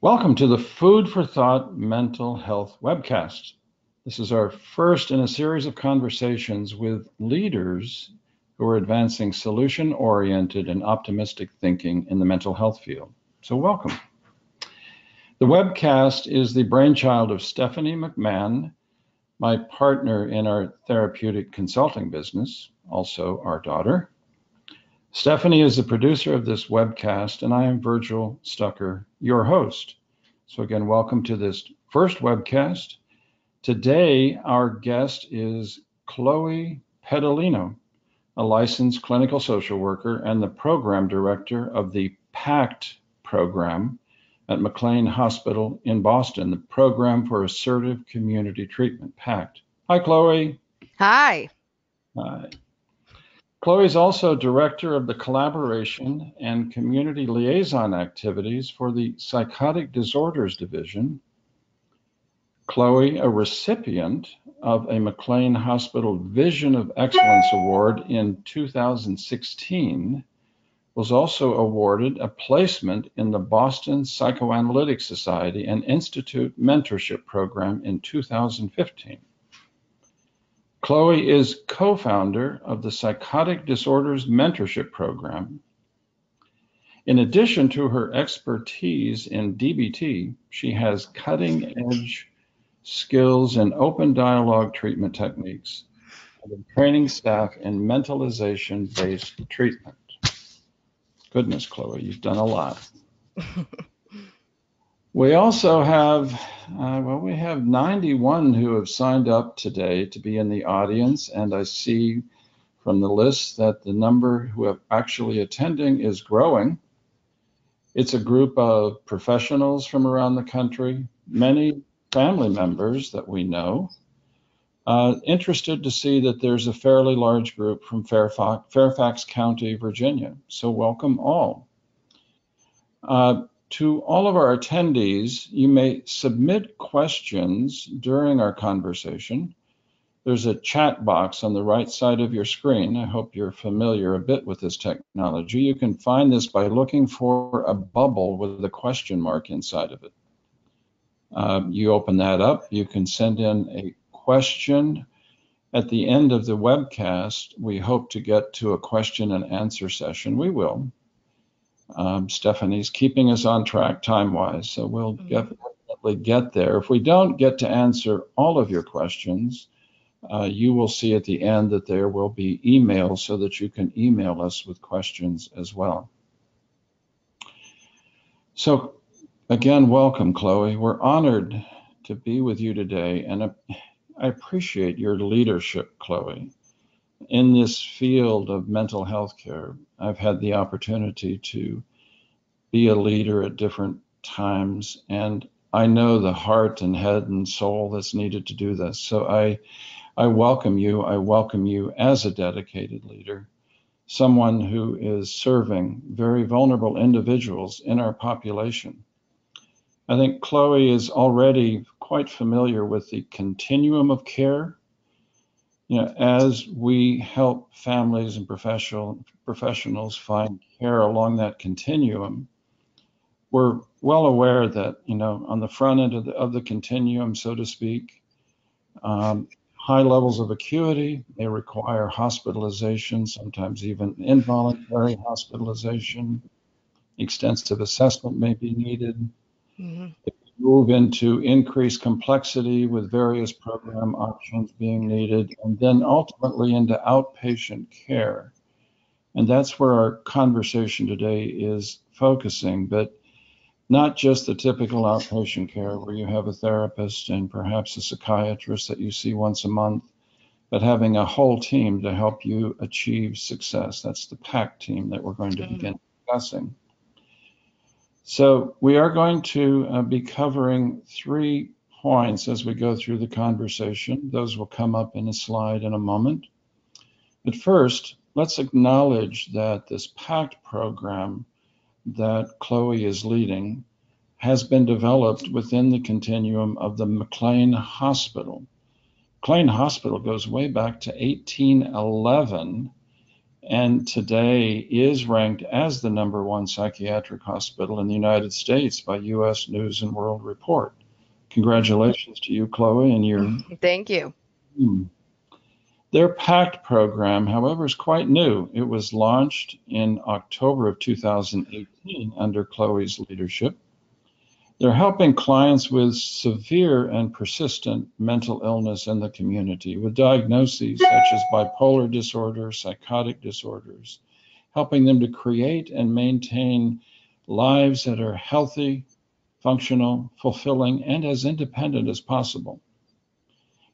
Welcome to the Food for Thought Mental Health Webcast. This is our first in a series of conversations with leaders who are advancing solution-oriented and optimistic thinking in the mental health field. So welcome. The webcast is the brainchild of Stephanie McMahon, my partner in our therapeutic consulting business, also our daughter. Stephanie is the producer of this webcast, and I am Virgil Stucker, your host. So again, welcome to this first webcast. Today, our guest is Chloe Pedalino, a licensed clinical social worker and the program director of the PACT program at McLean Hospital in Boston, the Program for Assertive Community Treatment, PACT. Hi, Chloe. Hi. Hi. Chloe is also director of the Collaboration and Community Liaison activities for the Psychotic Disorders Division. Chloe, a recipient of a McLean Hospital Vision of Excellence Award in 2016, was also awarded a placement in the Boston Psychoanalytic Society and Institute Mentorship Program in 2015. Chloe is co-founder of the Psychotic Disorders Mentorship Program. In addition to her expertise in DBT, she has cutting-edge skills in open dialogue treatment techniques and training staff in mentalization-based treatment. Goodness, Chloe, you've done a lot. We also have, we have 91 who have signed up today to be in the audience, and I see from the list that the number who are actually attending is growing. It's a group of professionals from around the country, many family members that we know, interested to see that there's a fairly large group from Fairfax County, Virginia. So welcome all. To all of our attendees, you may submit questions during our conversation. There's a chat box on the right side of your screen. I hope you're familiar a bit with this technology. You can find this by looking for a bubble with a question mark inside of it. You open that up, you can send in a question. At the end of the webcast, we hope to get to a question and answer session. We will. Stephanie's keeping us on track time-wise, so we'll definitely get there. If we don't get to answer all of your questions, you will see at the end that there will be emails so that you can email us with questions as well. So again, welcome, Chloe. We're honored to be with you today, and I appreciate your leadership, Chloe. In this field of mental health care, I've had the opportunity to be a leader at different times, and I know the heart and head and soul that's needed to do this. So I welcome you. I welcome you as a dedicated leader, someone who is serving very vulnerable individuals in our population. I think Chloe is already quite familiar with the continuum of care. You know, as we help families and professionals find care along that continuum, we're well aware that, you know, on the front end of the continuum, so to speak, high levels of acuity may require hospitalization, sometimes even involuntary hospitalization. Extensive assessment may be needed. Mm-hmm. Move into increased complexity with various program options being needed, and then ultimately into outpatient care. And that's where our conversation today is focusing, but not just the typical outpatient care where you have a therapist and perhaps a psychiatrist that you see once a month, but having a whole team to help you achieve success. That's the PACT team that we're going to begin discussing. So we are going to be covering 3 points as we go through the conversation. Those will come up in a slide in a moment. But first, let's acknowledge that this PACT program that Chloe is leading has been developed within the continuum of the McLean Hospital. McLean Hospital goes way back to 1811, and today is ranked as the #1 psychiatric hospital in the United States by U.S. News and World Report. Congratulations to you, Chloe, and your Thank you. team. Their PACT program, however, is quite new. It was launched in October of 2018 under Chloe's leadership. They're helping clients with severe and persistent mental illness in the community with diagnoses such as bipolar disorder, psychotic disorders, helping them to create and maintain lives that are healthy, functional, fulfilling, and as independent as possible.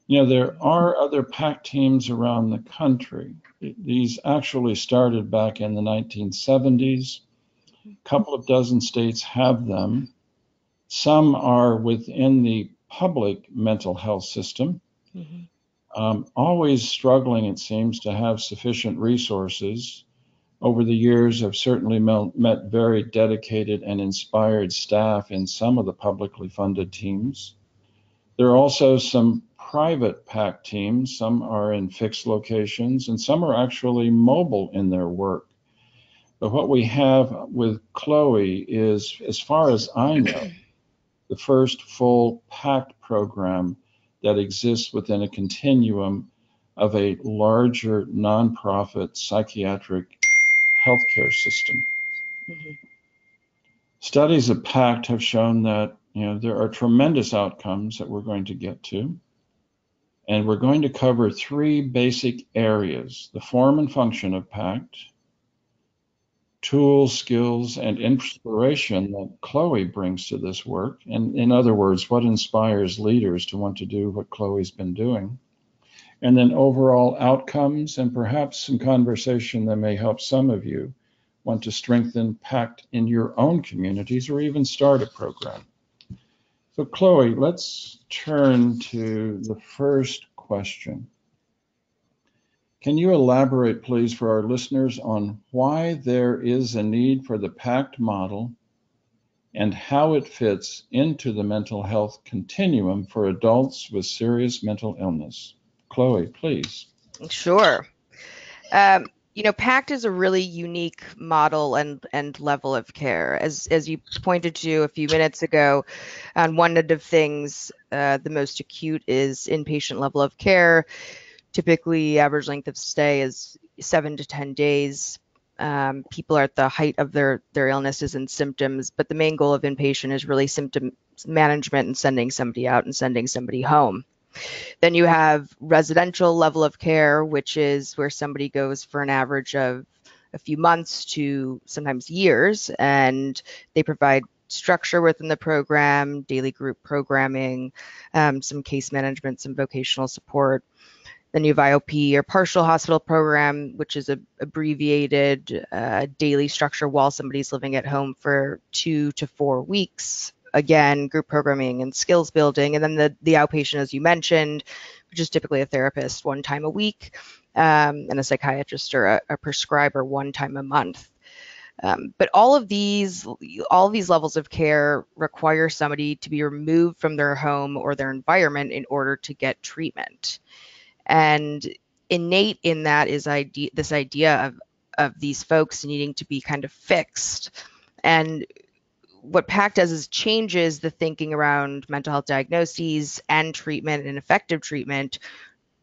You know, there are other PACT teams around the country. These actually started back in the 1970s. A couple of dozen states have them. Some are within the public mental health system, always struggling, it seems, to have sufficient resources. Over the years, I've certainly met very dedicated and inspired staff in some of the publicly funded teams. There are also some private PACT teams. Some are in fixed locations, and some are actually mobile in their work. But what we have with Chloe is, as far as I know, the first full PACT program that exists within a continuum of a larger nonprofit psychiatric healthcare system. Studies of PACT have shown that there are tremendous outcomes that we're going to get to. And we're going to cover 3 basic areas: the form and function of PACT, tools, skills, and inspiration that Chloe brings to this work. And in other words, what inspires leaders to want to do what Chloe's been doing. And then overall outcomes and perhaps some conversation that may help some of you want to strengthen PACT in your own communities or even start a program. So Chloe, let's turn to the first question. Can you elaborate, please, for our listeners on why there is a need for the PACT model and how it fits into the mental health continuum for adults with serious mental illness? Chloe, please. Sure. PACT is a really unique model and level of care. As you pointed to a few minutes ago, on one end of things, the most acute is inpatient level of care. Typically, average length of stay is 7 to 10 days. People are at the height of their illnesses and symptoms, but the main goal of inpatient is really symptom management and sending somebody out and sending somebody home. Then you have residential level of care, which is where somebody goes for an average of a few months to sometimes years, and they provide structure within the program, daily group programming, some case management, some vocational support. Then you have IOP, or partial hospital program, which is an abbreviated daily structure while somebody's living at home for 2 to 4 weeks. Again, group programming and skills building. And then the outpatient, as you mentioned, which is typically a therapist 1 time a week, and a psychiatrist or a prescriber 1 time a month. But all of these levels of care require somebody to be removed from their home or their environment in order to get treatment. And innate in that is this idea of these folks needing to be kind of fixed. And what PACT does is changes the thinking around mental health diagnoses and treatment and effective treatment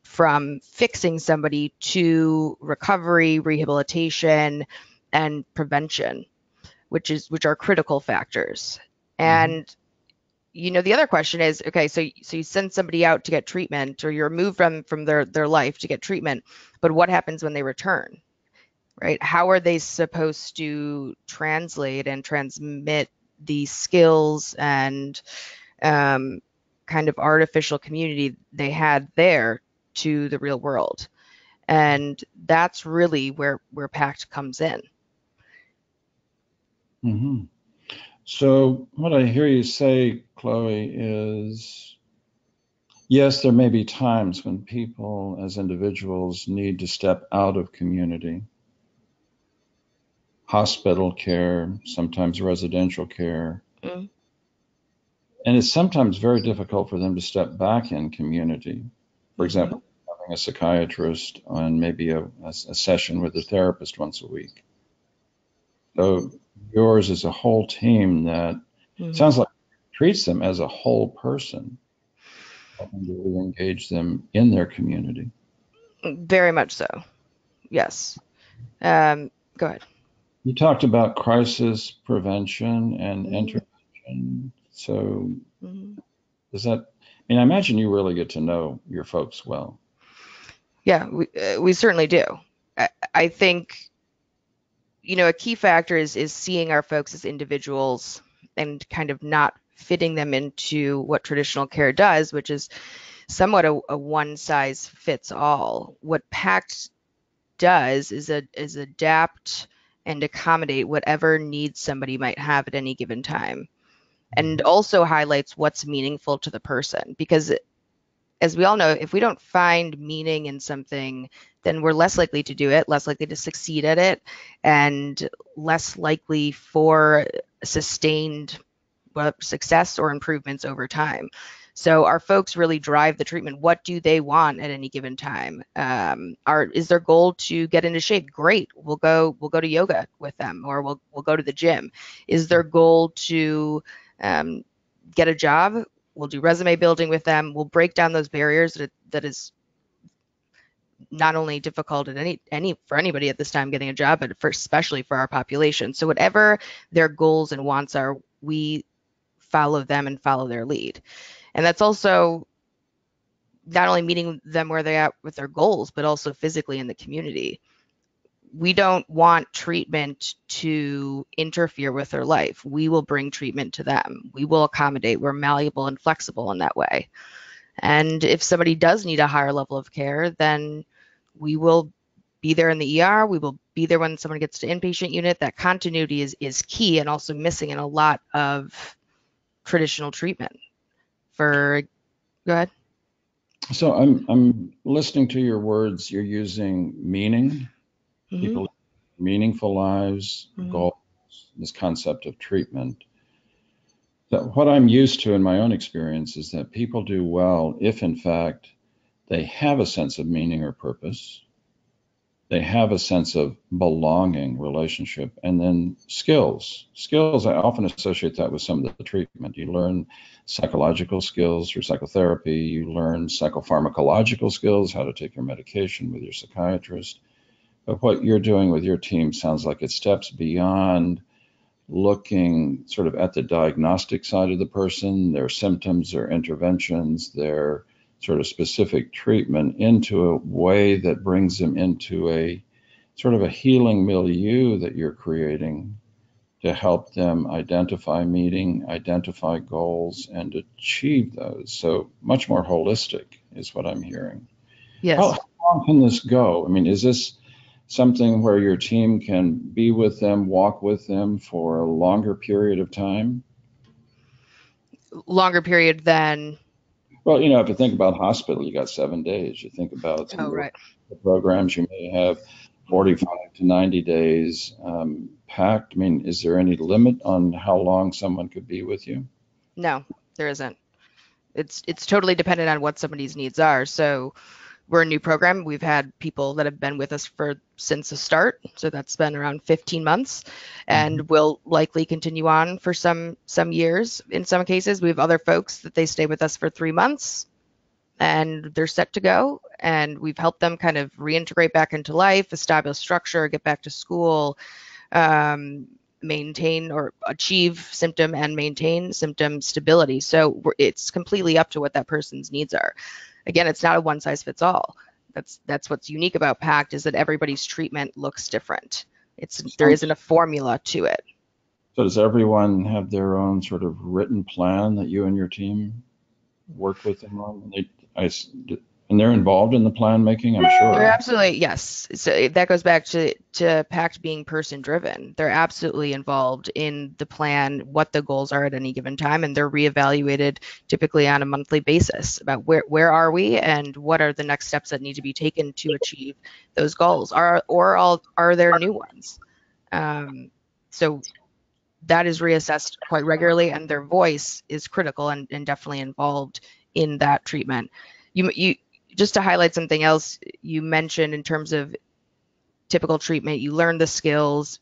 from fixing somebody to recovery, rehabilitation, and prevention, which are critical factors. And the other question is, okay, so you send somebody out to get treatment, or you're removed from their life to get treatment, but what happens when they return, right? How are they supposed to translate and transmit these skills and kind of artificial community they had there to the real world? And that's really where PACT comes in. Mm-hmm. So what I hear you say, Chloe, is yes, there may be times when people as individuals need to step out of community, hospital care, sometimes residential care. And it's sometimes very difficult for them to step back in community. For example, having a psychiatrist and maybe a session with a therapist once a week. So yours is a whole team that sounds like treats them as a whole person, helping to really engage them in their community. Very much so. Yes. Go ahead. You talked about crisis prevention and intervention. So does that, I mean, I imagine you really get to know your folks well. Yeah, we certainly do. I think, a key factor is seeing our folks as individuals and kind of not fitting them into what traditional care does, which is somewhat a one size fits all. What PACT does is adapt and accommodate whatever needs somebody might have at any given time, and also highlights what's meaningful to the person. Because as we all know, if we don't find meaning in something, then we're less likely to do it, less likely to succeed at it, and less likely for sustained success or improvements over time. So our folks really drive the treatment. What do they want at any given time? Is their goal to get into shape? Great. We'll go to yoga with them, or we'll go to the gym. Is their goal to get a job? We'll do resume building with them. We'll break down those barriers that is not only difficult at for anybody at this time getting a job, but especially for our population. So whatever their goals and wants are, we follow them and follow their lead. And that's also not only meeting them where they're at with their goals, but also physically in the community. We don't want treatment to interfere with their life. We will bring treatment to them. We will accommodate. We're malleable and flexible in that way. And if somebody does need a higher level of care, then we will be there in the ER. We will be there when someone gets to inpatient unit. That continuity is key and also missing in a lot of traditional treatment. Go ahead. So I'm listening to your words. You're using meaning, people live meaningful lives, goals, this concept of treatment. So what I'm used to in my own experience is that people do well if, in fact, they have a sense of meaning or purpose, they have a sense of belonging, relationship, and then skills. Skills, I often associate that with some of the treatment. You learn psychological skills through psychotherapy, you learn psychopharmacological skills, how to take your medication with your psychiatrist. But what you're doing with your team sounds like it steps beyond looking sort of at the diagnostic side of the person, their symptoms, their interventions, their sort of specific treatment, into a way that brings them into a sort of a healing milieu that you're creating to help them identify meaning, identify goals, and achieve those. So much more holistic is what I'm hearing. Yes. How long can this go? I mean, is this something where your team can be with them, walk with them for a longer period of time? Longer period than? Well, if you think about hospital, you got 7 days. You think about some of the programs, you may have 45 to 90 days packed. I mean, is there any limit on how long someone could be with you? No, there isn't. It's totally dependent on what somebody's needs are. So we're a new program. We've had people that have been with us since the start. So that's been around 15 months, and will likely continue on for some years. In some cases, we have other folks that they stay with us for 3 months and they're set to go. And we've helped them kind of reintegrate back into life, establish structure, get back to school, maintain or achieve symptom and maintain symptom stability. So it's completely up to what that person's needs are. Again, it's not a one size fits all. That's what's unique about PACT, is that everybody's treatment looks different. There isn't a formula to it. So does everyone have their own sort of written plan that you and your team work with them on? And they're involved in the plan making, I'm sure. They're absolutely, yes. So that goes back to PACT being person driven. They're absolutely involved in the plan, what the goals are at any given time, and they're reevaluated typically on a monthly basis about where are we and what are the next steps that need to be taken to achieve those goals, are there new ones. So that is reassessed quite regularly, and their voice is critical and definitely involved in that treatment. You just to highlight something else you mentioned in terms of typical treatment, you learn the skills.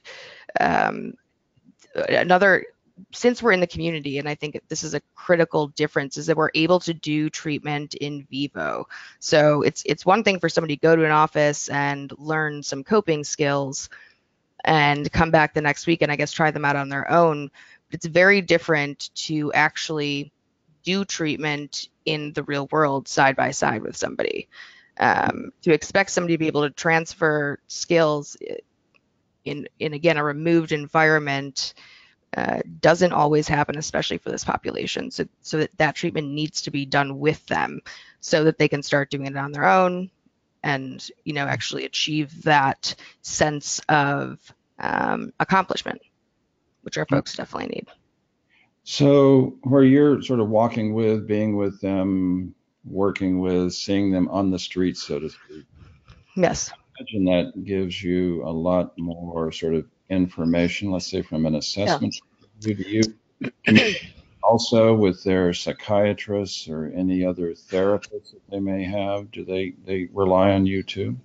Since we're in the community, and I think this is a critical difference, is that we're able to do treatment in vivo. So it's one thing for somebody to go to an office and learn some coping skills and come back the next week and I guess try them out on their own. But it's very different to actually do treatment in the real world side by side with somebody. To expect somebody to be able to transfer skills in again, a removed environment doesn't always happen, especially for this population. So that treatment needs to be done with them so that they can start doing it on their own and, actually achieve that sense of accomplishment, which our folks definitely need. So where you're sort of walking with, being with them, working with, seeing them on the street, so to speak. Yes. I imagine that gives you a lot more sort of information, let's say from an assessment. Yeah. Do you also with their psychiatrists or any other therapists that they may have, do they rely on you too?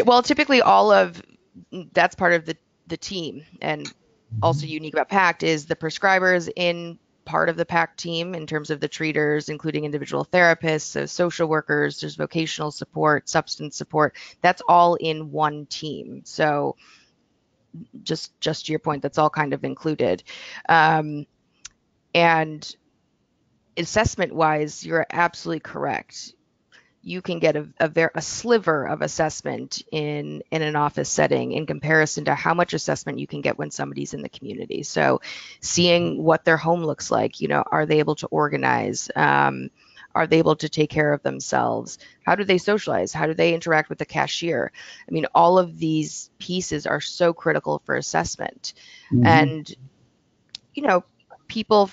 Well, typically that's part of the team, and also unique about PACT is the prescribers in part of the PACT team in terms of the treaters, including individual therapists, so social workers, there's vocational support, substance support, that's all in one team. So just to your point, that's all kind of included. And assessment wise, you're absolutely correct. You can get a sliver of assessment in an office setting in comparison to how much assessment you can get when somebody's in the community. So seeing what their home looks like, are they able to organize? Are they able to take care of themselves? How do they socialize? How do they interact with the cashier? I mean, all of these pieces are so critical for assessment. Mm-hmm. And, people,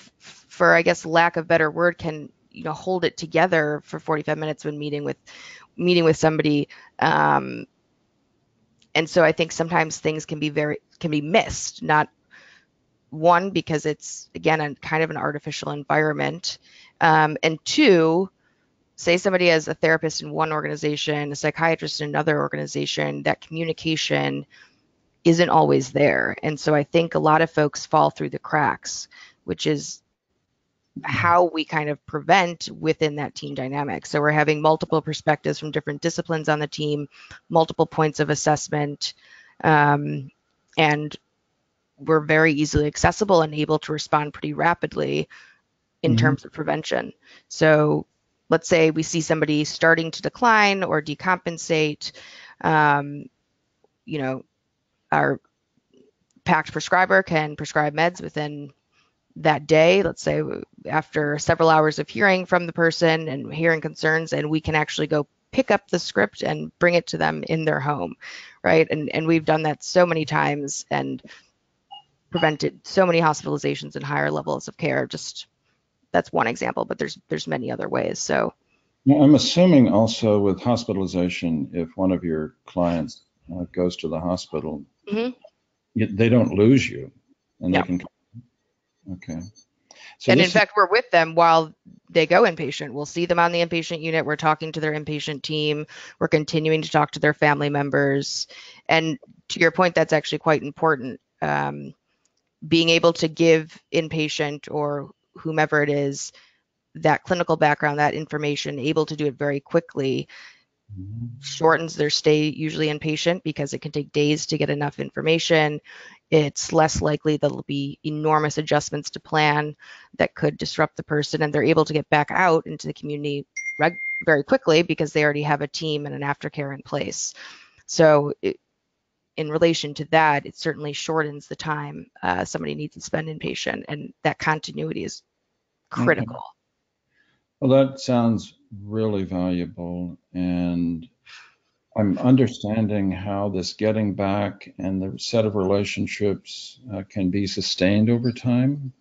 for, I guess, lack of better word, can hold it together for 45 minutes when meeting with somebody. And so I think sometimes things can be missed, not one, because it's, again, a kind of an artificial environment. And two, say somebody has a therapist in one organization, a psychiatrist in another organization, that communication isn't always there. And so I think a lot of folks fall through the cracks, which is how we kind of prevent within that team dynamic. So we're having multiple perspectives from different disciplines on the team, multiple points of assessment, and we're very easily accessible and able to respond pretty rapidly in terms of prevention. So let's say we see somebody starting to decline or decompensate, our PACT prescriber can prescribe meds within that day, let's say after several hours of hearing from the person and hearing concerns, and we can actually go pick up the script and bring it to them in their home, right? And we've done that so many times and prevented so many hospitalizations and higher levels of care. Just that's one example, but there's many other ways. So I'm assuming also with hospitalization, if one of your clients goes to the hospital, they don't lose you, and they can. Okay. So and in fact, we're with them while they go inpatient. We'll see them on the inpatient unit. We're talking to their inpatient team. We're continuing to talk to their family members. And to your point, that's actually quite important. Being able to give inpatient or whomever it is that clinical background, that information, able to do it very quickly, shortens their stay usually inpatient because it can take days to get enough information. It's less likely there'll be enormous adjustments to plan that could disrupt the person, and they're able to get back out into the community very quickly because they already have a team and an aftercare in place. So in relation to that, it certainly shortens the time somebody needs to spend inpatient, and that continuity is critical. Okay. Well, that sounds really valuable, and I'm understanding how this getting back and the set of relationships can be sustained over time.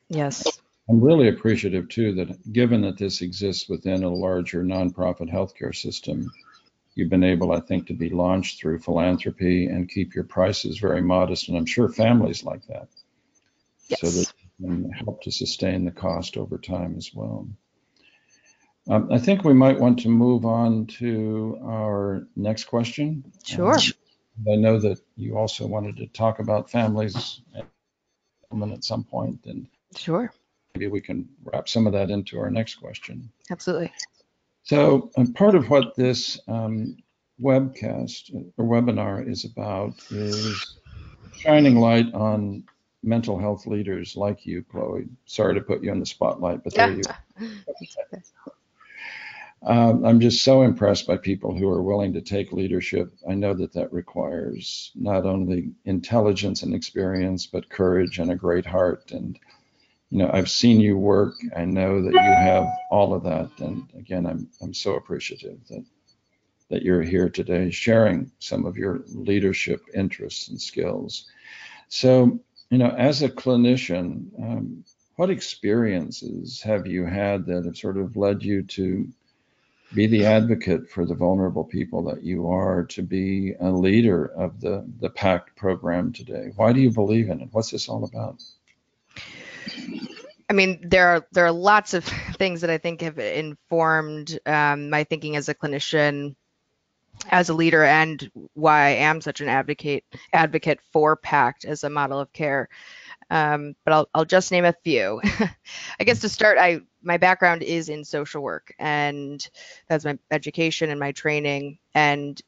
Yes. I'm really appreciative, too, that given that this exists within a larger nonprofit healthcare system, you've been able, I think, to be launched through philanthropy and keep your prices very modest. And I'm sure families like that. Yes. So that can help to sustain the cost over time as well. I think we might want to move on to our next question. Sure. I know that you also wanted to talk about families at some point, and Sure. maybe we can wrap some of that into our next question. Absolutely. So, part of what this webcast or webinar is about is shining light on mental health leaders like you, Chloe. Sorry to put you in the spotlight, but there you I'm just so impressed by people who are willing to take leadership. I know that that requires not only intelligence and experience, but courage and a great heart. And, you know, I've seen you work. I know that you have all of that. And again, I'm so appreciative that you're here today sharing some of your leadership interests and skills. So, you know, as a clinician, what experiences have you had that have sort of led you to be the advocate for the vulnerable people that you are, to be a leader of the PACT program today? Why do you believe in it? What's this all about? I mean, there are lots of things that I think have informed my thinking as a clinician, as a leader, and why I am such an advocate for PACT as a model of care. But I'll just name a few. I guess to start, my background is in social work, and that's my education and my training. And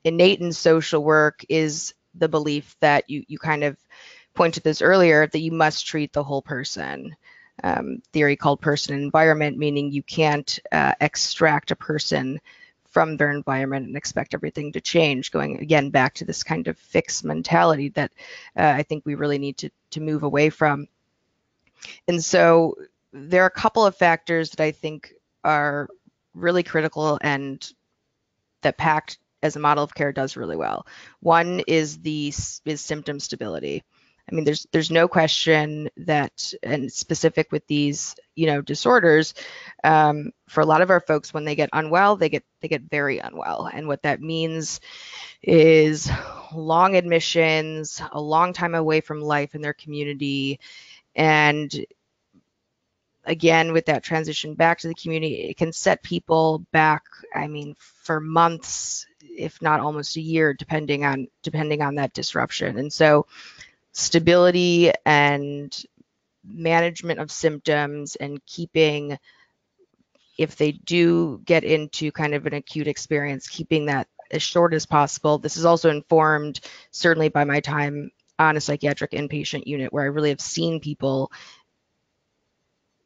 innate in social work is the belief that you kind of pointed this earlier, that you must treat the whole person. Theory called person and environment, meaning you can't extract a person from their environment and expect everything to change, going again back to this kind of fixed mentality that I think we really need to move away from. And so there are a couple of factors that I think are really critical and that PACT as a model of care does really well. One is symptom stability. I mean, there's no question that, and specific with these, disorders, for a lot of our folks, when they get unwell, they get very unwell. And what that means is long admissions, a long time away from life in their community. And again, with that transition back to the community, it can set people back, I mean, for months, if not almost a year, depending on that disruption. And so stability and management of symptoms, and keeping, if they do get into kind of an acute experience, keeping that as short as possible. This is also informed certainly by my time on a psychiatric inpatient unit, where I really have seen people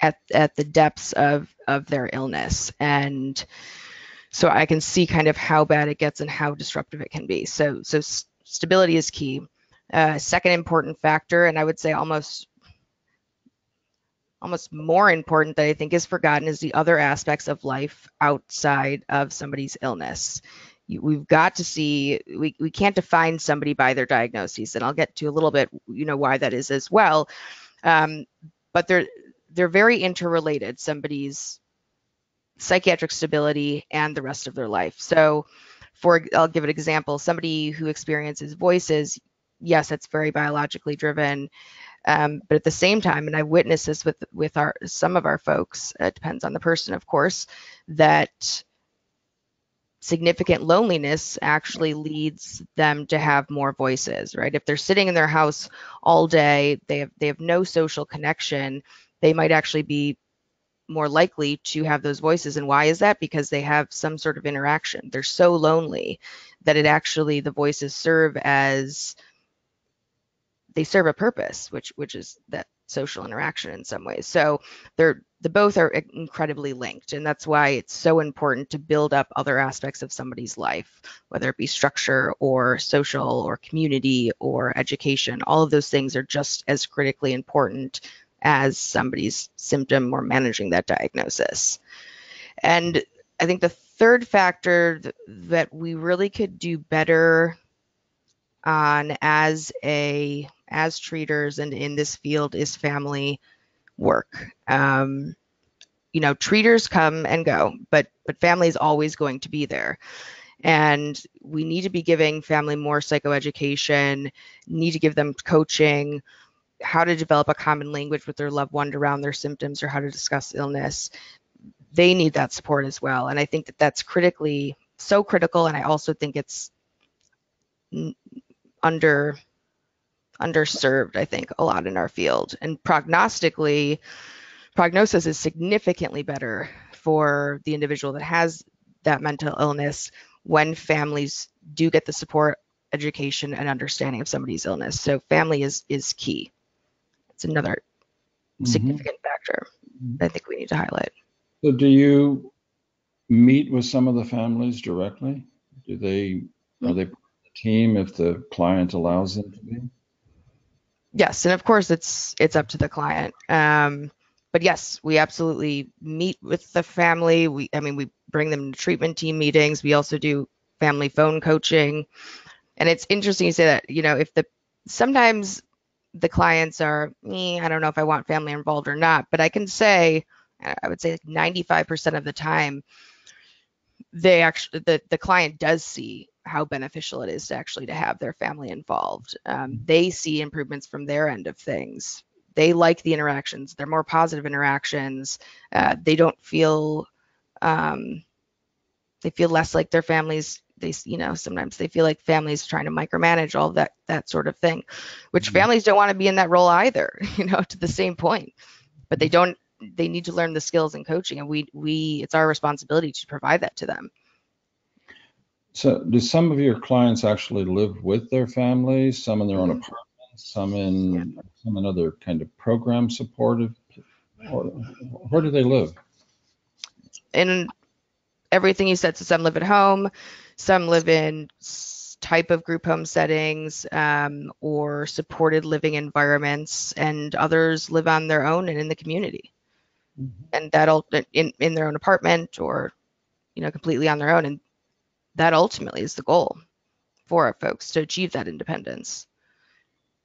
at the depths of their illness. And so I can see kind of how bad it gets and how disruptive it can be. So stability is key. Second important factor, and I would say almost more important, that I think is forgotten, is the other aspects of life outside of somebody's illness. We've got to see, we can't define somebody by their diagnoses, and I'll get to a little bit, why that is as well. But they're very interrelated, somebody's psychiatric stability and the rest of their life. So I'll give an example. Somebody who experiences voices, yes, that's very biologically driven. But at the same time, and I witnessed this with some of our folks, it depends on the person, of course, that significant loneliness actually leads them to have more voices, right? If they're sitting in their house all day, they have no social connection, they might actually be more likely to have those voices. And why is that? Because they have some sort of interaction. They're so lonely that the voices serve a purpose, which is that social interaction in some ways. So the both are incredibly linked, and that's why it's so important to build up other aspects of somebody's life, whether it be structure or social or community or education. All of those things are just as critically important as somebody's symptom or managing that diagnosis. And I think the third factor that we really could do better on as treaters and in this field is family work. Treaters come and go, but family is always going to be there. And we need to be giving family more psychoeducation, need to give them coaching, how to develop a common language with their loved one around their symptoms or how to discuss illness. they need that support as well. And I think that that's so critical. And I also think it's underserved, I think, a lot in our field. And prognosis is significantly better for the individual that has that mental illness when families do get the support, education, and understanding of somebody's illness. So family is key. It's another significant factor that I think we need to highlight. So do you meet with some of the families directly? Are they part of the team if the client allows them to be? Yes, and of course it's up to the client. But yes, we absolutely meet with the family. We bring them to treatment team meetings. We also do family phone coaching. And it's interesting to say that, if sometimes the clients are, I don't know if I want family involved or not, but I would say like 95% of the time, the client does see how beneficial it is to have their family involved. They see improvements from their end of things. They like the interactions. They're more positive interactions. They don't feel, they feel less like their families. Sometimes they feel like families trying to micromanage all that sort of thing, which families don't want to be in that role either, to the same point, but they need to learn the skills and coaching, and it's our responsibility to provide that to them. So do some of your clients actually live with their families, some in their own apartments, some in other kind of program supportive, or where do they live? In everything you said. So some live at home, some live in type of group home settings, or supported living environments, and others live on their own and in the community. And that'll in their own apartment, or completely on their own. And that ultimately is the goal for our folks, to achieve that independence.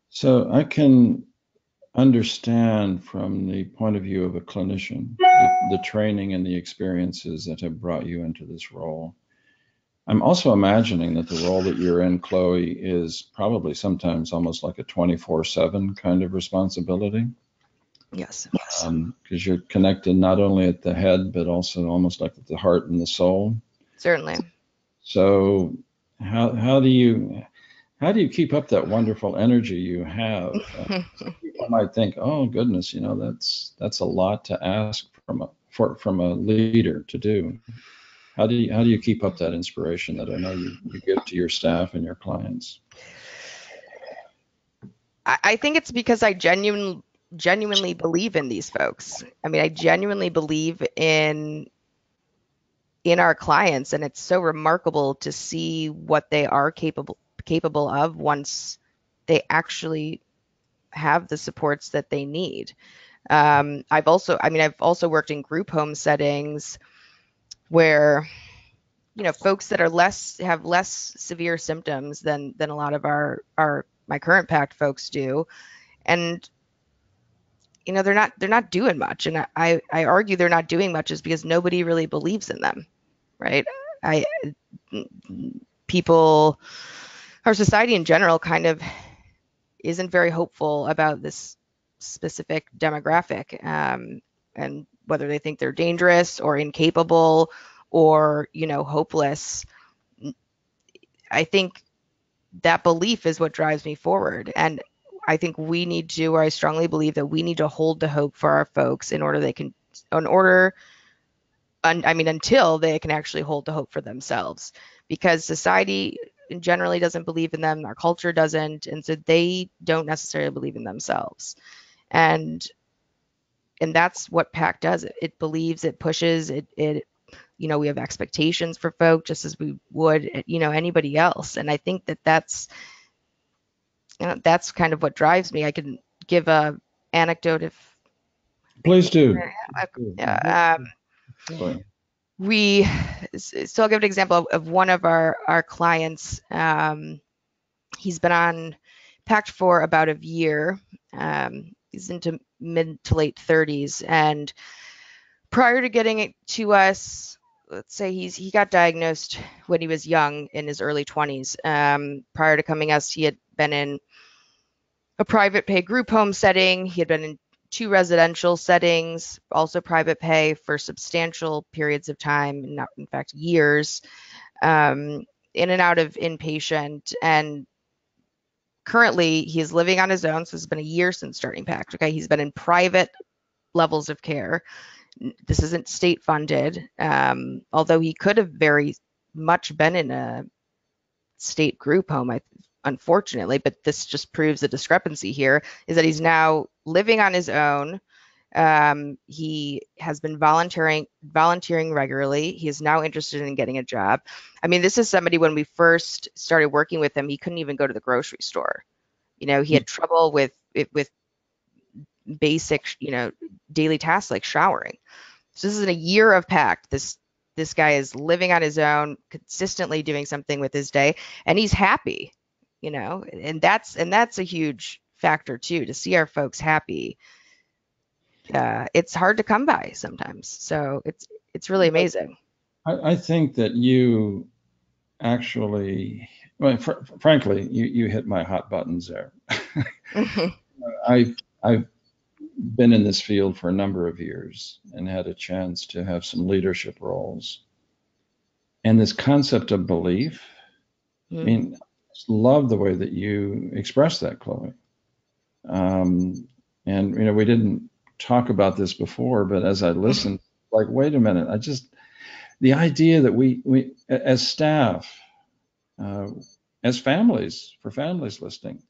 So I can understand from the point of view of a clinician, the training and the experiences that have brought you into this role. I'm also imagining that the role that you're in, Chloe, is probably sometimes almost like a 24/7 kind of responsibility. Yes. Because you're connected not only at the head, but also almost like at the heart and the soul. Certainly. So how do you keep up that wonderful energy you have? People might think, oh goodness, that's a lot to ask from a leader to do. How do you keep up that inspiration that I know you give to your staff and your clients? I think it's because I genuinely believe in these folks. I genuinely believe in our clients, and it's so remarkable to see what they are capable of once they actually have the supports that they need. I've also worked in group home settings where folks that have less severe symptoms than a lot of my current PACT folks do, and they're not doing much. And I argue they're not doing much is because nobody really believes in them, right? Our society in general kind of isn't very hopeful about this specific demographic, and whether they think they're dangerous or incapable or hopeless. I think that belief is what drives me forward, and I think I strongly believe that we need to hold the hope for our folks until they can actually hold the hope for themselves, because society generally doesn't believe in them, our culture doesn't, and so they don't necessarily believe in themselves. And that's what PACT does. It believes, it pushes, we have expectations for folk just as we would, anybody else. And I think that's kind of what drives me. I can give a anecdote if. Please do. So I'll give an example of one of our clients. He's been on PACT for about a year. He's into mid to late 30s, and prior to getting it to us, let's say he got diagnosed when he was young, in his early 20s. Prior to coming us, he had been in a private pay group home setting. He had been 2 residential settings, also private pay for substantial periods of time, not in fact years, in and out of inpatient. And currently he's living on his own. So it's been a year since starting PACT. Okay, he's been in private levels of care. This isn't state funded, although he could have very much been in a state group home, unfortunately, but this just proves the discrepancy here, is that he's now living on his own. He has been volunteering regularly. He is now interested in getting a job. I mean, this is somebody, when we first started working with him, he couldn't even go to the grocery store. You know, he had trouble with basic, daily tasks like showering. So this is in a year of PACT. This guy is living on his own, consistently doing something with his day, and he's happy, and that's a huge factor too, to see our folks happy. It's hard to come by sometimes. So it's really amazing. I think that you actually, well, frankly, you hit my hot buttons there. I've been in this field for a number of years and had a chance to have some leadership roles. And this concept of belief, I mean, I just love the way that you express that, Chloe. And, we didn't talk about this before, but as I listened, like, wait a minute, the idea that we as staff, as families, for families listening,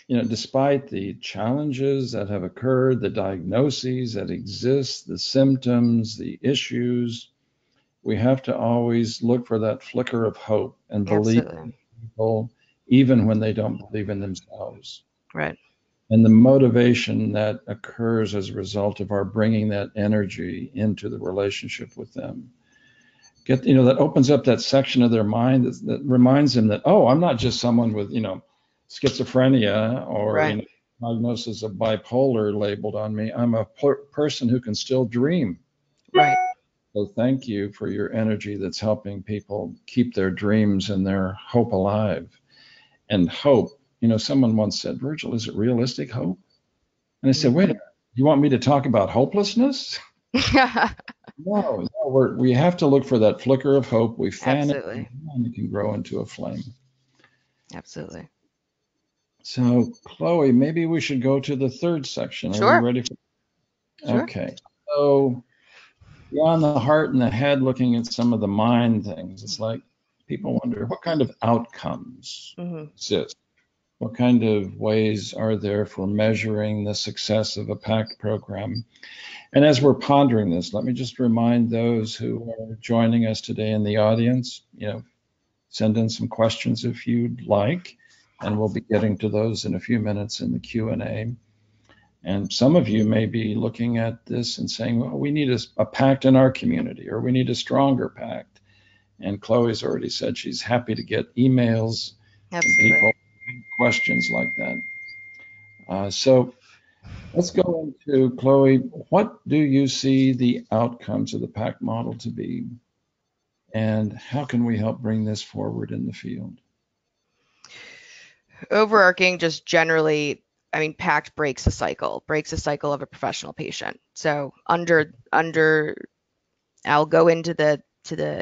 despite the challenges that have occurred, the diagnoses that exist, the symptoms, the issues, we have to always look for that flicker of hope and believe in people, even when they don't believe in themselves. Right. And the motivation that occurs as a result of our bringing that energy into the relationship with them. That opens up that section of their mind that reminds them that, oh, I'm not just someone with, schizophrenia or diagnosis of bipolar labeled on me. I'm a person who can still dream. Right. So thank you for your energy that's helping people keep their dreams and their hope alive. And hope, someone once said, Virgil, is it realistic hope? And I said, wait a minute, you want me to talk about hopelessness? No, we have to look for that flicker of hope. We fan it, and it can grow into a flame. Absolutely. So, Chloe, maybe we should go to the third section. Sure. Are we ready? Sure. Okay. So, beyond the heart and the head, looking at some of the mind things, it's like people wonder, what kind of outcomes exist? What kind of ways are there for measuring the success of a PACT program? And as we're pondering this, let me just remind those who are joining us today in the audience, send in some questions if you'd like, and we'll be getting to those in a few minutes in the Q&A. And some of you may be looking at this and saying, well, we need a PACT in our community, or we need a stronger PACT. And Chloe's already said she's happy to get emails from people, questions like that. So let's go into, Chloe, what do you see the outcomes of the PACT model to be? And how can we help bring this forward in the field? Overarching, just generally, I mean, PACT breaks a cycle of a professional patient. So I'll go into the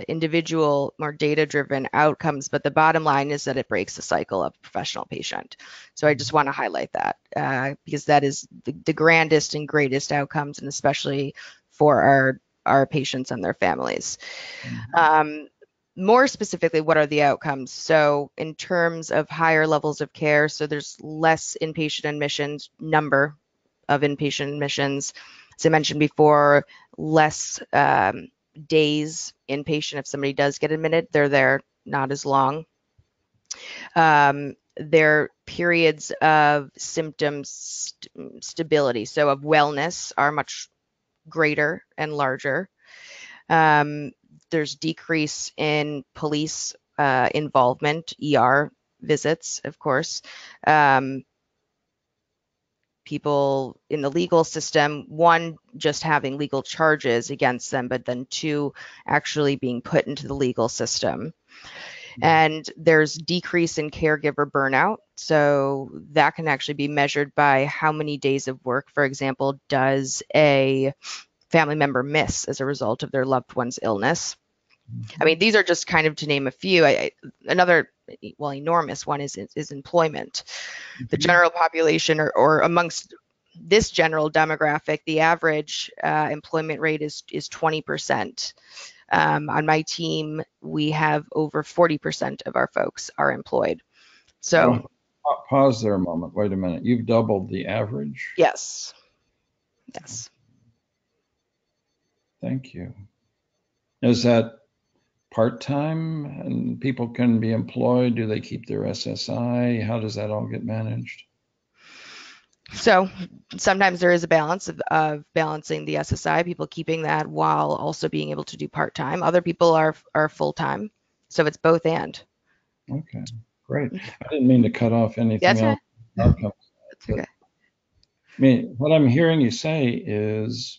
individual, more data-driven outcomes, but the bottom line is that it breaks the cycle of a professional patient. So I just want to highlight that because that is the grandest and greatest outcomes, and especially for our patients and their families. More specifically, what are the outcomes? So in terms of higher levels of care, so there's less inpatient admissions, number of inpatient admissions. As I mentioned before, less days inpatient. If somebody does get admitted, they're there not as long. Their periods of symptom stability, so of wellness, are much greater and larger. There's decrease in police involvement, ER visits, of course. People in the legal system, one, just having legal charges against them, but then two, actually being put into the legal system. And there's decrease in caregiver burnout. So that can actually be measured by how many days of work, for example, does a family member miss as a result of their loved one's illness. I mean, these are just kind of to name a few. Another, well, enormous one is employment. The general population, or amongst this general demographic, the average employment rate is 20%. On my team, we have over 40% of our folks are employed. So, pause there a moment. Wait a minute. You've doubled the average? yes. Yes. Thank you. Is that part-time and people can be employed? Do they keep their SSI? How does that all get managed? So sometimes there is a balance of balancing the SSI, people keeping that while also being able to do part-time. Other people are full-time. So it's both and. Okay, great. I didn't mean to cut off anything That's else. Outcomes. That's okay. I mean, what I'm hearing you say is,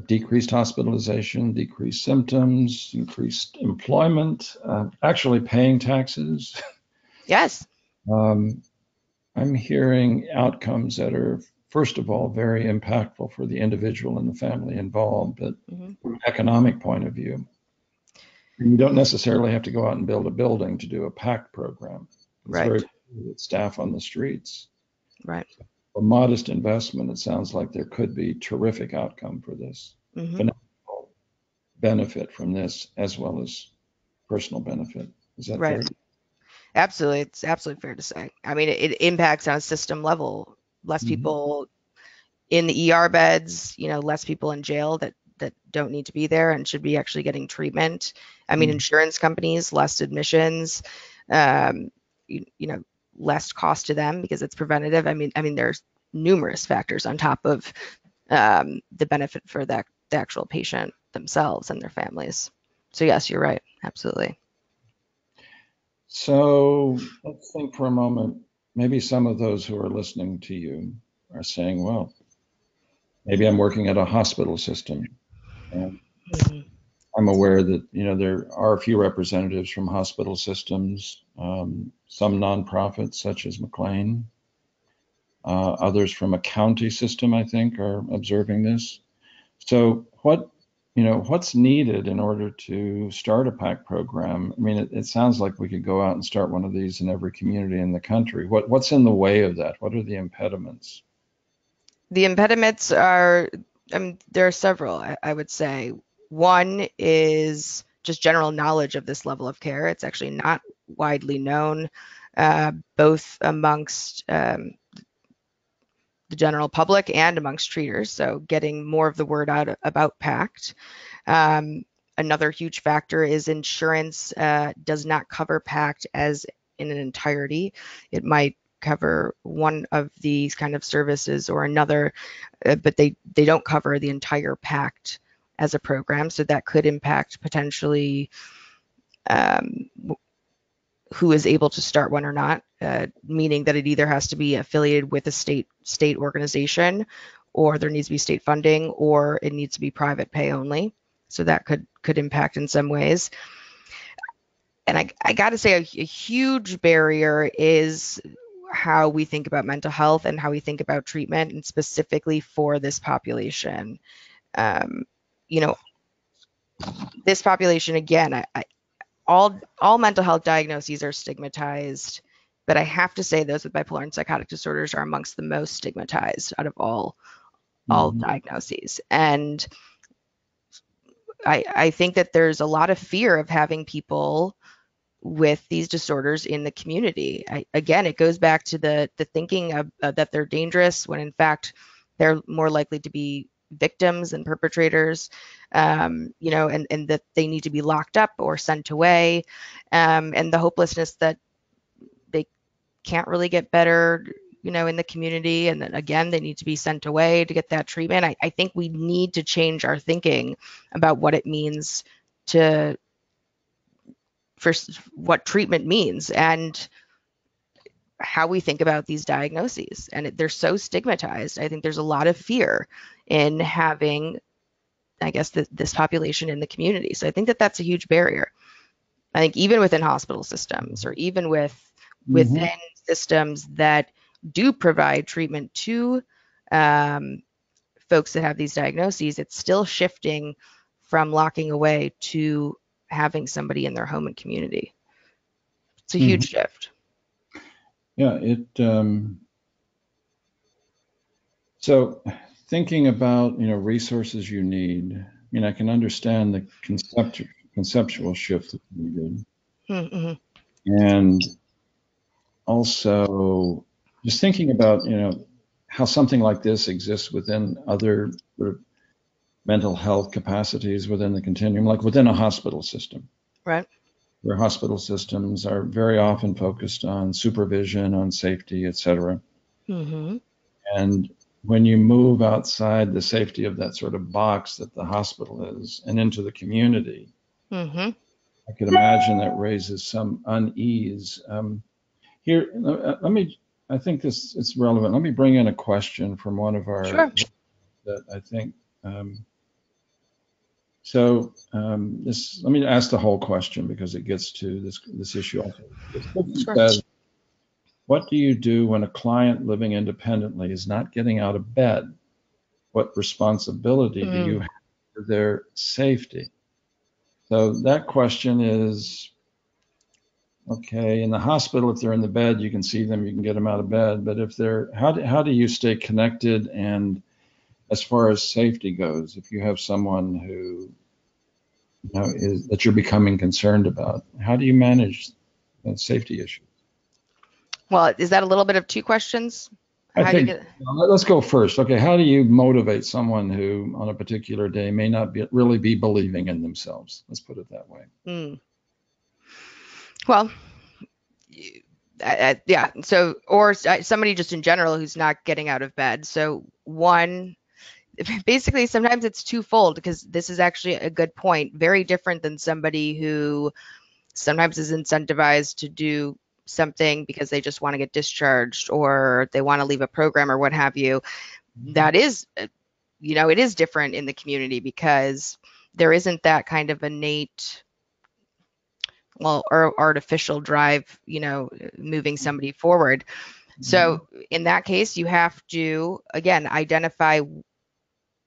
decreased hospitalization, decreased symptoms, increased employment, actually paying taxes. Yes. I'm hearing outcomes that are, first of all, very impactful for the individual and the family involved, but from an economic point of view, you don't necessarily have to go out and build a building to do a PACT program. It's Right. very with staff on the streets. Right. A modest investment, it sounds like there could be terrific outcome for this. Financial benefit from this as well as personal benefit. Is that Right. fair? Absolutely. It's absolutely fair to say. I mean, it impacts on a system level. Less people in the ER beds, less people in jail that don't need to be there and should be actually getting treatment. I mean, insurance companies, less admissions, less cost to them because it's preventative. I mean, there's numerous factors on top of the benefit for the actual patient themselves and their families. So yes, you're right. Absolutely. So let's think for a moment. Maybe some of those who are listening to you are saying, well, maybe I'm working at a hospital system. And I'm aware that, there are a few representatives from hospital systems, some nonprofits such as McLean, others from a county system, I think, are observing this. So what's needed in order to start a PAC program? I mean, it sounds like we could go out and start one of these in every community in the country. What's in the way of that? What are the impediments? The impediments are, there are several, I would say. One is just general knowledge of this level of care. It's actually not widely known, both amongst the general public and amongst treaters. So getting more of the word out about PACT. Another huge factor is insurance does not cover PACT as in an entirety. It might cover one of these kind of services or another, but they don't cover the entire PACT as a program. So that could impact potentially who is able to start one or not, meaning that it either has to be affiliated with a state organization, or there needs to be state funding, or it needs to be private pay only. So that could impact in some ways. And I got to say, a huge barrier is how we think about mental health and how we think about treatment, and specifically for this population. This population, again, all mental health diagnoses are stigmatized, but I have to say those with bipolar and psychotic disorders are amongst the most stigmatized out of all diagnoses. And I think that there's a lot of fear of having people with these disorders in the community. Again, it goes back to the thinking of that they're dangerous when in fact they're more likely to be victims and perpetrators, and that they need to be locked up or sent away, and the hopelessness that they can't really get better, in the community, and then again they need to be sent away to get that treatment. I think we need to change our thinking about what it means for what treatment means and how we think about these diagnoses. And they're so stigmatized. I think there's a lot of fear in having, I guess, this population in the community. So I think that that's a huge barrier. I think even within hospital systems, or even within systems that do provide treatment to folks that have these diagnoses, it's still shifting from locking away to having somebody in their home and community. It's a huge shift. Yeah, so thinking about, resources you need, I can understand the conceptual shift that's needed. And also just thinking about, how something like this exists within other sort of mental health capacities within the continuum, like within a hospital system. Right. Where hospital systems are very often focused on supervision, on safety, et cetera. And when you move outside the safety of that sort of box that the hospital is and into the community, I could imagine that raises some unease. Here, I think it's relevant. Let me bring in a question from one of our, Sure. that I think, let me ask the whole question because it gets to this issue also. Sure. Says, what do you do when a client living independently is not getting out of bed? What responsibility do you have for their safety? So that question is, okay, in the hospital, if they're in the bed, you can see them, you can get them out of bed. But if they're, how do you stay connected? And as far as safety goes, if you have someone who, is that you're becoming concerned about, how do you manage that safety issue? Well, is that a little bit of two questions? Let's go first. Okay, how do you motivate someone who on a particular day may not really be believing in themselves? Let's put it that way. Well, yeah. So, or somebody just in general who's not getting out of bed. So basically sometimes it's twofold, because this is actually a good point. Very different than somebody who sometimes is incentivized to do something because they just want to get discharged or they want to leave a program or what have you. That is, it is different in the community because there isn't that kind of innate, or artificial drive, moving somebody forward. So in that case, you have to, again, identify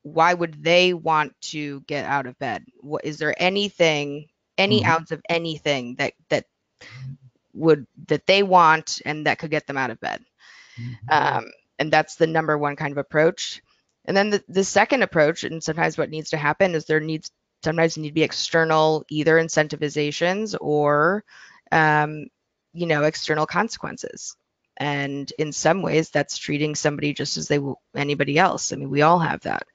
why would they want to get out of bed? What is there anything, any ounce of anything that they want and that could get them out of bed? And that's the number one kind of approach. And then the second approach, and sometimes what needs to happen is sometimes need to be external, either incentivizations or, external consequences. And in some ways, that's treating somebody just as anybody else. I mean, we all have that.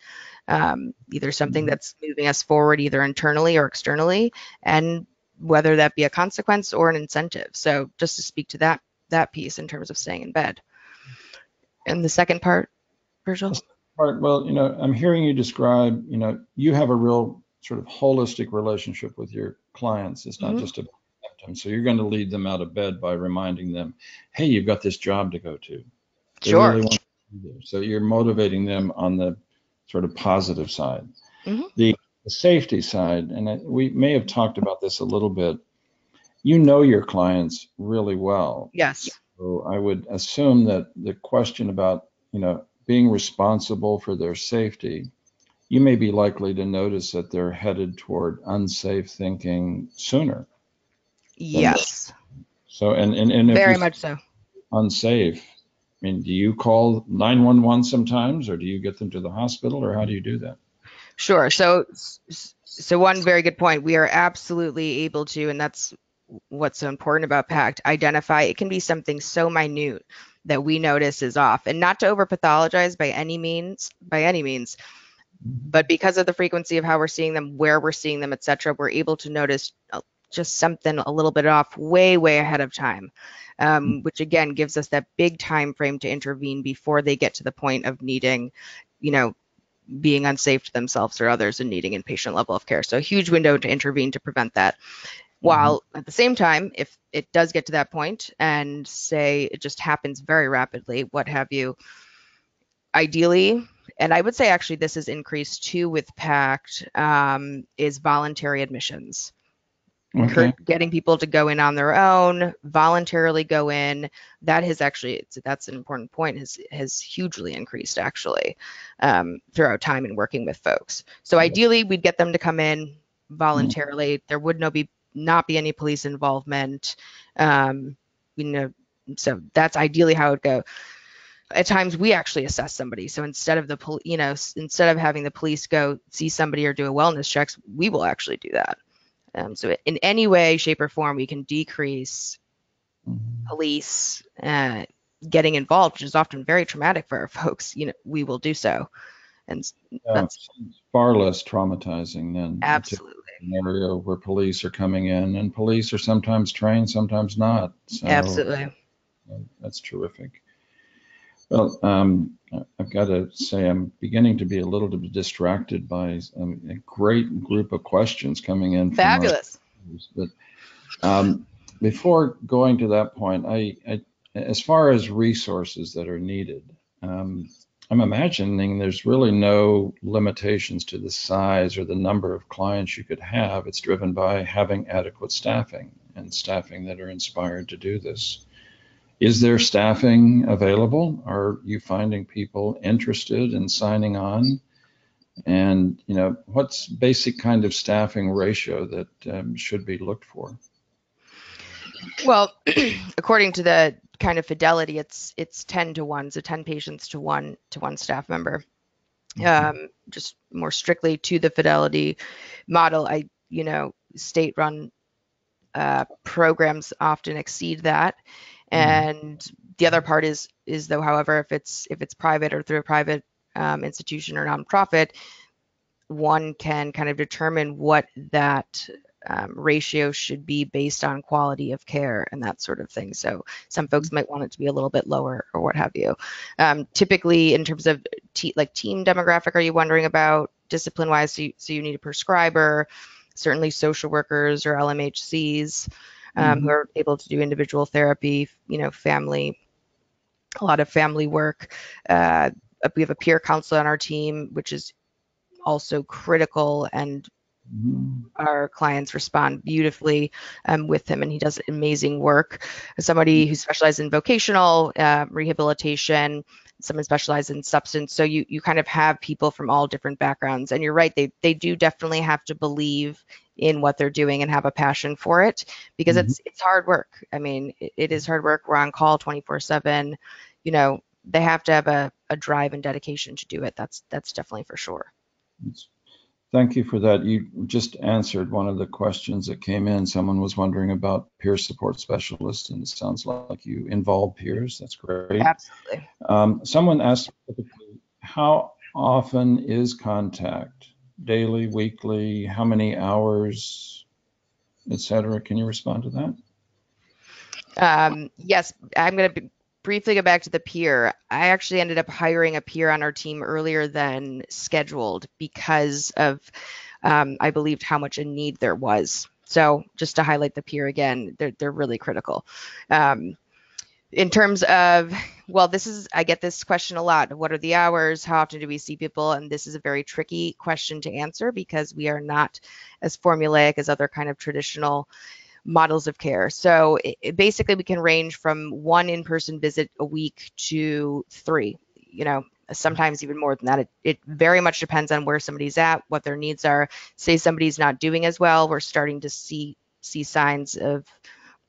Either something that's moving us forward, either internally or externally, and whether that be a consequence or an incentive. So just to speak to that piece in terms of staying in bed. And the second part, Virgil? Well, I'm hearing you describe, you have a real sort of holistic relationship with your clients. It's not just about symptoms. So you're going to lead them out of bed by reminding them, hey, you've got this job to go to. They really want to be there. So you're motivating them on the sort of positive side. The safety side, and we may have talked about this a little bit, your clients really well. Yes. So I would assume that the question about, being responsible for their safety, you may be likely to notice that they're headed toward unsafe thinking sooner. Yes. So, and very much so. Unsafe. I mean, do you call 911 sometimes, or do you get them to the hospital, or how do you do that? Sure. So one very good point. We are absolutely able to, and that's what's so important about PACT, identify. It can be something so minute that we notice is off, and not to over pathologize by any means, but because of the frequency of how we're seeing them, where we're seeing them, etc., we're able to notice just something a little bit off way ahead of time, which again gives us that big time frame to intervene before they get to the point of needing, being unsafe to themselves or others and needing inpatient level of care. So a huge window to intervene to prevent that. While at the same time, if it does get to that point and say it just happens very rapidly, what have you, ideally, and I would say actually this is increased too with PACT, is voluntary admissions. Okay. Getting people to go in on their own, voluntarily go in. That has actually, that's an important point, has hugely increased actually throughout time and working with folks. So ideally, we'd get them to come in voluntarily. There would not be any police involvement. So that's ideally how it would go. At times we actually assess somebody. So instead of instead of having the police go see somebody or do a wellness checks, we will actually do that. So in any way, shape, or form, we can decrease police getting involved, which is often very traumatic for our folks. We will do so, and that's far less traumatizing than absolutely a scenario where police are coming in, and police are sometimes trained, sometimes not. So absolutely that's terrific. Well, I've got to say I'm beginning to be a little bit distracted by a great group of questions coming in. Fabulous. But before going to that point, as far as resources that are needed, I'm imagining there's really no limitations to the size or the number of clients you could have. It's driven by having adequate staffing and staffing that are inspired to do this. Is there staffing available? Are you finding people interested in signing on? And, what's basic kind of staffing ratio that should be looked for? Well, according to the kind of fidelity, it's 10 to 1, so 10 patients to one staff member. Just more strictly to the fidelity model, state-run programs often exceed that. And the other part is though, however, if it's private or through a private institution or nonprofit, one can kind of determine what that ratio should be based on quality of care and that sort of thing. So some folks might want it to be a little bit lower or what have you. Typically, in terms of team demographic, are you wondering about discipline-wise? So you need a prescriber, certainly social workers or LMHCs who are able to do individual therapy, family, a lot of family work. We have a peer counselor on our team, which is also critical, and our clients respond beautifully with him, and he does amazing work. Somebody who specializes in vocational rehabilitation, someone specialized in substance. So you kind of have people from all different backgrounds, and you're right, they do definitely have to believe in what they're doing and have a passion for it, because it's hard work. I mean, it is hard work. We're on call 24/7. They have to have a drive and dedication to do it. That's definitely for sure. Thank you for that. You just answered one of the questions that came in. Someone was wondering about peer support specialists, and it sounds like you involve peers. That's great. Absolutely. Someone asked, how often is contact? Daily, weekly, how many hours, etc.? Can you respond to that? Yes, I'm going to briefly go back to the peer. I actually ended up hiring a peer on our team earlier than scheduled because of, I believed how much a need there was. So just to highlight the peer again, they're really critical. In terms of, I get this question a lot. What are the hours? How often do we see people? And this is a very tricky question to answer because we are not as formulaic as other kind of traditional models of care. So basically we can range from 1 in-person visit a week to 3, sometimes even more than that. It very much depends on where somebody's at, what their needs are. Say somebody's not doing as well, we're starting to see signs of,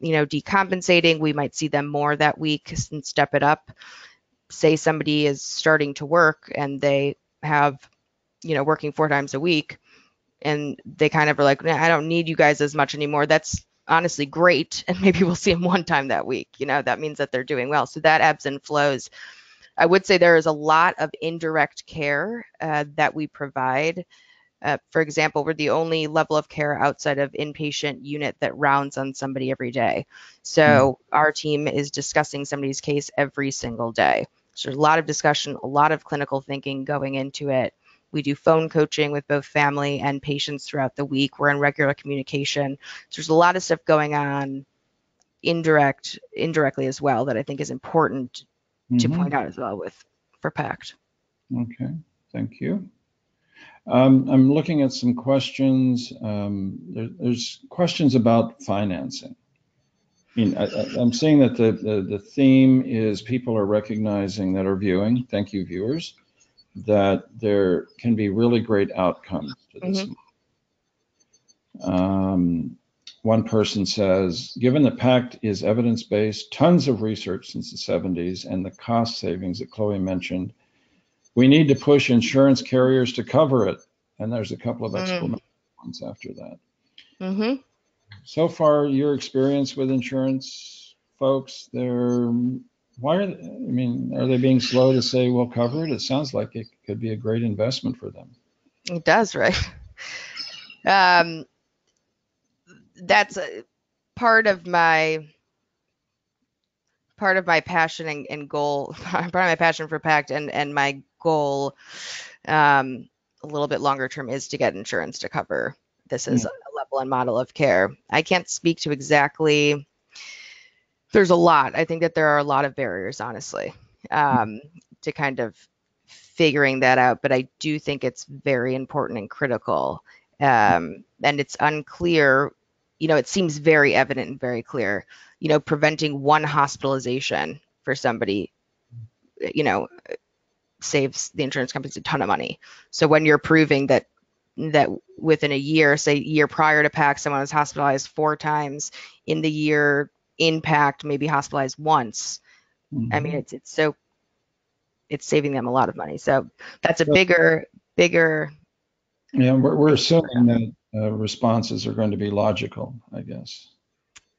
decompensating. We might see them more that week and step it up. Say somebody is starting to work and they have, working 4 times a week, and they kind of are like, I don't need you guys as much anymore. That's honestly great. And maybe we'll see them 1 time that week. That means that they're doing well. So that ebbs and flows. I would say there is a lot of indirect care that we provide. For example, we're the only level of care outside of inpatient unit that rounds on somebody every day. So our team is discussing somebody's case every single day. So there's a lot of discussion, a lot of clinical thinking going into it. We do phone coaching with both family and patients throughout the week. We're in regular communication. So there's a lot of stuff going on indirectly as well that I think is important to point out as well for PACT. Okay, thank you. I'm looking at some questions. There's questions about financing. I mean, I'm seeing that the theme is people are recognizing that are viewing, thank you viewers, that there can be really great outcomes to this. One person says, given the PACT is evidence-based, tons of research since the 70s, and the cost savings that Chloe mentioned, we need to push insurance carriers to cover it. And there's a couple of exclamation points after that. So far, your experience with insurance folks, are they being slow to say we'll cover it? It sounds like it could be a great investment for them. It does, right? That's part of my passion and goal, part of my passion for PACT and my goal a little bit longer term is to get insurance to cover this as a level and model of care. I can't speak to exactly, there's a lot. I think that there are a lot of barriers, honestly, to kind of figuring that out, but I do think it's very important and critical. And it's unclear, it seems very evident and very clear, preventing one hospitalization for somebody, saves the insurance companies a ton of money. So when you're proving that within a year, say year prior to PACT, someone was hospitalized 4 times, in the year in PACT, maybe hospitalized once. I mean, it's saving them a lot of money. So that's a bigger. Yeah, we're assuming that responses are going to be logical, I guess.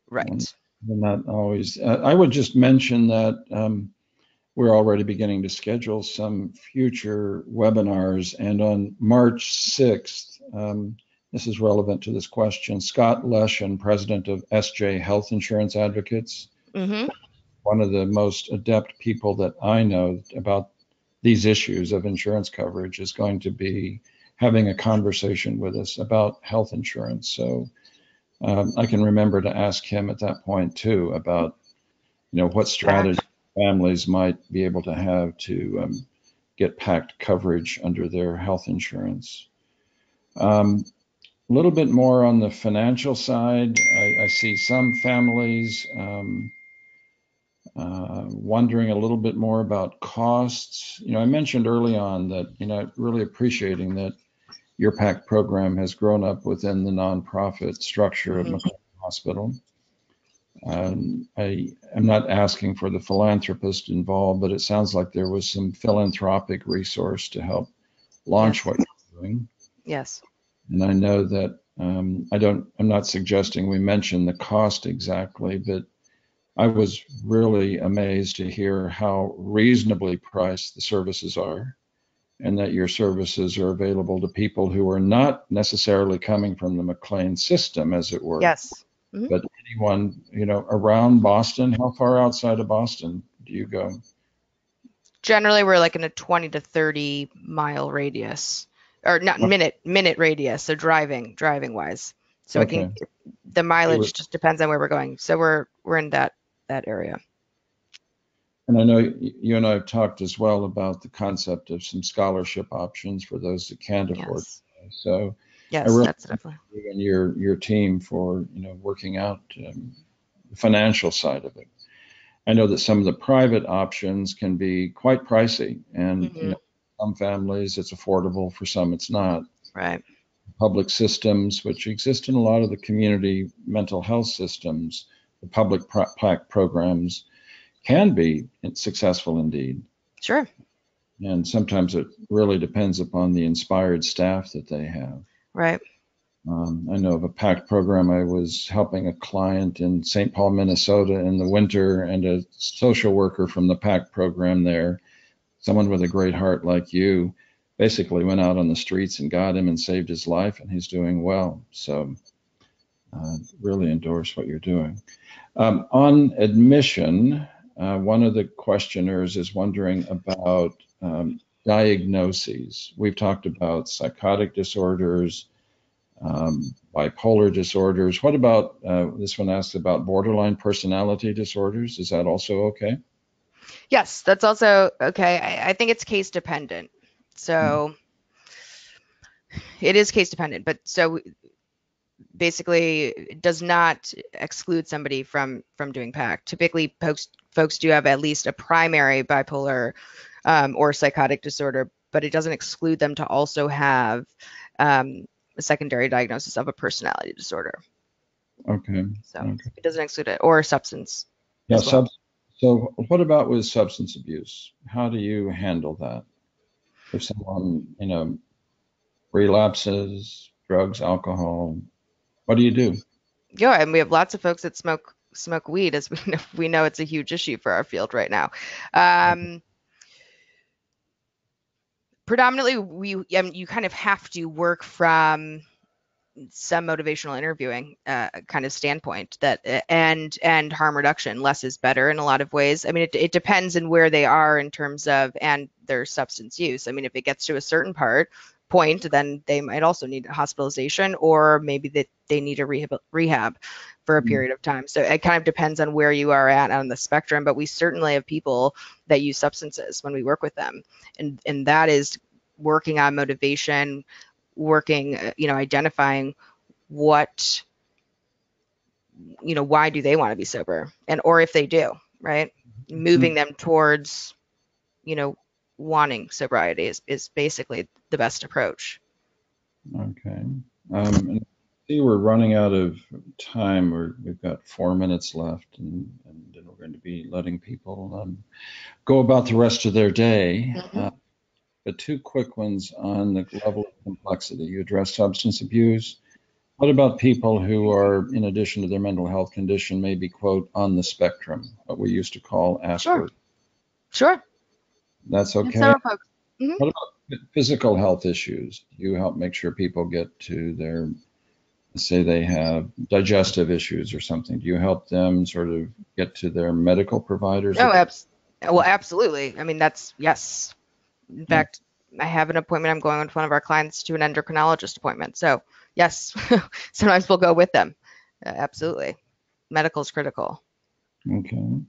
Right. And not always. I would just mention that we're already beginning to schedule some future webinars, and on March 6th, this is relevant to this question, Scott Leshin, president of SJ Health Insurance Advocates, one of the most adept people that I know about these issues of insurance coverage, is going to be having a conversation with us about health insurance. So I can remember to ask him at that point too about, what strategy families might be able to have to get PACT coverage under their health insurance. A little bit more on the financial side. I see some families wondering a little bit more about costs. I mentioned early on that, really appreciating that your PACT program has grown up within the nonprofit structure of McLean Hospital. I'm not asking for the philanthropist involved, but it sounds like there was some philanthropic resource to help launch what you're doing. Yes. And I know that I'm not suggesting we mention the cost exactly, but I was really amazed to hear how reasonably priced the services are, and that your services are available to people who are not necessarily coming from the McLean system, as it were. Yes. But anyone, around Boston. How far outside of Boston do you go? Generally, we're like in a 20 to 30 mile radius, or not minute radius. So driving wise. So the mileage just depends on where we're going. So we're in that area. And I know you and I have talked as well about the concept of some scholarship options for those that can't afford. So yes, that's definitely. You and your team for working out the financial side of it. I know that some of the private options can be quite pricey, and some families it's affordable, for some it's not. Right. Public systems, which exist in a lot of the community mental health systems, the public PACT programs, can be successful indeed. Sure. And sometimes it really depends upon the inspired staff that they have. Right. I know of a PACT program. I was helping a client in St. Paul, Minnesota in the winter, and a social worker from the PACT program there, someone with a great heart like you, basically went out on the streets and got him and saved his life, and he's doing well. So really endorse what you're doing. On admission, one of the questioners is wondering about diagnoses. We've talked about psychotic disorders, bipolar disorders. What about, this one asks about borderline personality disorders. Is that also okay? Yes, that's also okay. I think it's case dependent. So It is case dependent, but so basically it does not exclude somebody from doing PACT. Typically, folks do have at least a primary bipolar or psychotic disorder, but it doesn't exclude them to also have a secondary diagnosis of a personality disorder. Okay. So Okay. it doesn't exclude it, or substance Yeah. as well. So what about with substance abuse? How do you handle that? If someone, relapses, drugs, alcohol, what do you do? Yeah, and we have lots of folks that smoke weed, as we know it's a huge issue for our field right now. Predominantly, you kind of have to work from some motivational interviewing kind of standpoint that and harm reduction. Less is better in a lot of ways. I mean, it depends on where they are in terms of and their substance use. I mean, if it gets to a certain point, then they might also need hospitalization, or maybe that they need a rehab for a period of time. So it kind of depends on where you are at on the spectrum, but we certainly have people that use substances when we work with them, and that is working on motivation, working, identifying what, why do they want to be sober, and or if they do, right? Moving them towards, wanting sobriety is basically the best approach. Okay. And I see we're running out of time. We've got 4 minutes left, and then we're going to be letting people go about the rest of their day. But two quick ones on the level of complexity. You address substance abuse. What about people who are, in addition to their mental health condition, maybe, quote, on the spectrum, what we used to call Sure. Asperger's? Sure. That's okay. Several folks. What about physical health issues? Do you help make sure people get to their, say they have digestive issues or something? Do you help them sort of get to their medical providers? Oh, well, absolutely. I mean, yes. In fact, I have an appointment. I'm going with one of our clients to an endocrinologist appointment. So yes, sometimes we'll go with them. Absolutely. Medical is critical. Okay.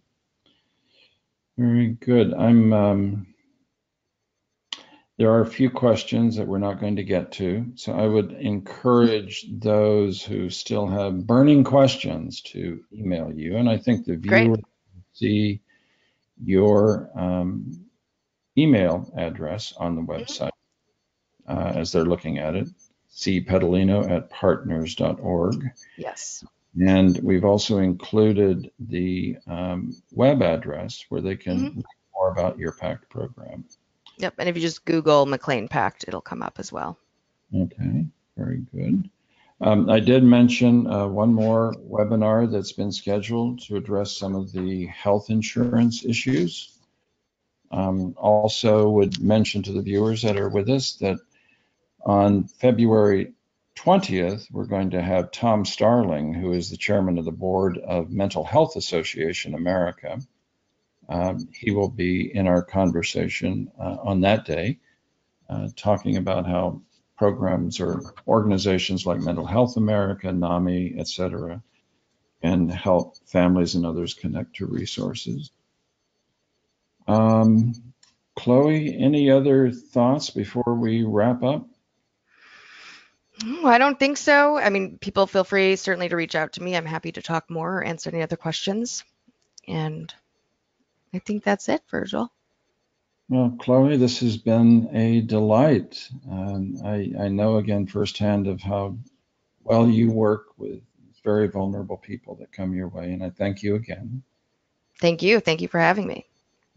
Very good. There are a few questions that we're not going to get to, so I would encourage those who still have burning questions to email you. And I think the Great. viewer see your email address on the website as they're looking at it. See Pedalino at partners.org. Yes. And we've also included the web address where they can learn more about your PACT program. Yep. And if you just Google McLean PACT, it'll come up as well. Okay, very good. I did mention one more webinar that's been scheduled to address some of the health insurance issues. Also would mention to the viewers that are with us that on February 20th, we're going to have Tom Starling, who is the chairman of the board of Mental Health Association America. He will be in our conversation on that day, talking about how programs or organizations like Mental Health America, NAMI, et cetera, can help families and others connect to resources. Chloe, any other thoughts before we wrap up? I don't think so. I mean, people feel free certainly to reach out to me. I'm happy to talk more or answer any other questions. And I think that's it, Virgil. Well, Chloe, this has been a delight. I know again firsthand of how well you work with very vulnerable people that come your way, and I thank you again. Thank you. Thank you for having me.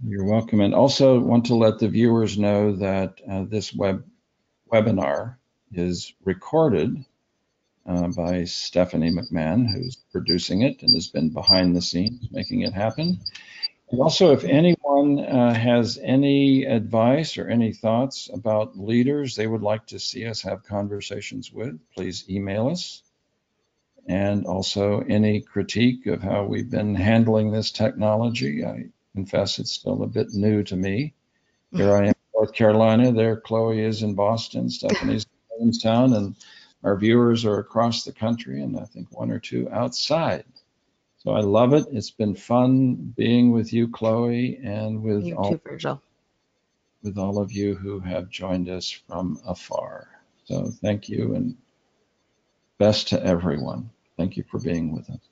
You're welcome. And also want to let the viewers know that this webinar is recorded by Stephanie McMahon, who's producing it and has been behind the scenes making it happen. And also, if anyone has any advice or any thoughts about leaders they would like to see us have conversations with, please email us. And also any critique of how we've been handling this technology. I confess it's still a bit new to me. Here I am in North Carolina, there Chloe is in Boston, Stephanie's in Williamstown, and our viewers are across the country, and I think one or two outside. So I love it. It's been fun being with you, Chloe, and with You too, Virgil. with all of you who have joined us from afar. So thank you, and best to everyone. Thank you for being with us.